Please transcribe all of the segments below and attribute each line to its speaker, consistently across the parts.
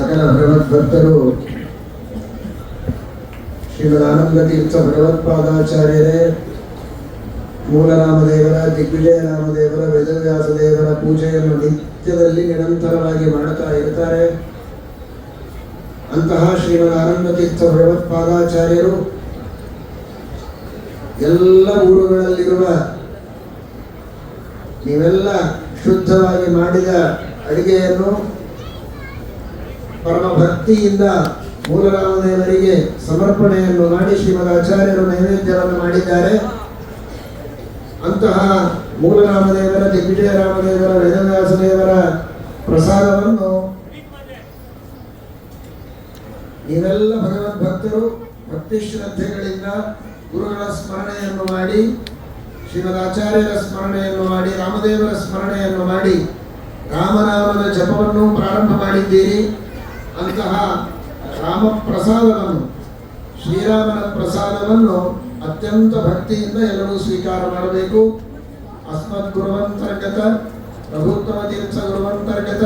Speaker 1: ಸಕಲ ಭಗವದ್ಭಕ್ತರು ಶ್ರೀಮದಾನಂದ ತೀರ್ಥ ಭಗವತ್ಪಾದಾಚಾರ್ಯರೇ, ಮೂಲರಾಮದೇವರ, ದಿಗ್ವಿಜಯ ರಾಮದೇವರ, ವೇದವ್ಯಾಸ ದೇವರ ಪೂಜೆಯನ್ನು ನಿತ್ಯದಲ್ಲಿ ನಿರಂತರವಾಗಿ ಮಾಡುತ್ತಾ ಇರ್ತಾರೆ. ಅಂತಹ ಶ್ರೀಮದಾನಂದ ತೀರ್ಥ ಭಗವತ್ಪಾದಾಚಾರ್ಯರು ಎಲ್ಲ ಊರುಗಳಲ್ಲಿರುವ ನೀವೆಲ್ಲ ಶುದ್ಧವಾಗಿ ಮಾಡಿದ ಅಡಿಗೆಯನ್ನು ಪರಮ ಭಕ್ತಿಯಿಂದ ಮೂಲರಾಮದೇವರಿಗೆ ಸಮರ್ಪಣೆಯನ್ನು ಮಾಡಿ ಶ್ರೀಮದಾಚಾರ್ಯರು ನೈವೇದ್ಯವನ್ನು ಮಾಡಿದ್ದಾರೆ. ಅಂತಹ ಮೂಲರಾಮದೇವರ, ದಿಗ್ವಿಜಯ ರಾಮದೇವರ, ವೇದವ್ಯಾಸ ದೇವರ ಪ್ರಸಾದವನ್ನು ನೀವೆಲ್ಲ ಭಗವದ್ಭಕ್ತರು ಭಕ್ತಿ ಶ್ರದ್ಧೆಗಳಿಂದ ಗುರುಗಳ ಸ್ಮರಣೆಯನ್ನು ಮಾಡಿ, ಶ್ರೀಮದಾಚಾರ್ಯರ ಸ್ಮರಣೆಯನ್ನು ಮಾಡಿ, ರಾಮದೇವರ ಸ್ಮರಣೆಯನ್ನು ಮಾಡಿ ರಾಮನಾಮದ ಜಪವನ್ನು ಪ್ರಾರಂಭ ಮಾಡಿದ್ದೀರಿ. ಅಂತಹ ರಾಮ ಪ್ರಸಾದವನ್ನು, ಶ್ರೀರಾಮನ ಪ್ರಸಾದವನ್ನು ಅತ್ಯಂತ ಭಕ್ತಿಯಿಂದ ಎಲ್ಲರೂ ಸ್ವೀಕಾರ ಮಾಡಬೇಕು. ಅಸ್ಮದ್ ಗುರುವಂತರ್ಗತ ಪ್ರಭುತ್ತಮ ತೀರ್ಥ ಗುರುವಂತರ್ಗತ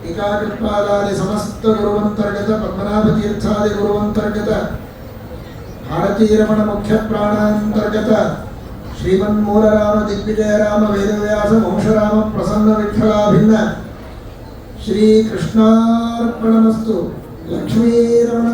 Speaker 1: ಟೀಕಾಕೃತ್ಪಾದಾದಿ ಸಮಸ್ತ ಗುರುವಂತರ್ಗತ ಪದ್ಮನಾಭ ತೀರ್ಥಾದಿ ಗುರುವಂತರ್ಗತ ಭಾರತೀರಮಣ ಮುಖ್ಯ ಪ್ರಾಣಾಂತರ್ಗತ ಶ್ರೀಮನ್ಮೂಲರಾಮ, ದಿಗ್ವಿಜಯ ರಾಮ, ವೇದವ್ಯಾಸ, ವಂಶರಾಮ, ಪ್ರಸನ್ನ ವಿಠಲಾಭಿನ್ನ ಶ್ರೀ ಕೃಷ್ಣಾರ್ಪಣಮಸ್ತು. ಲಕ್ಷ್ಮೀರಮಣ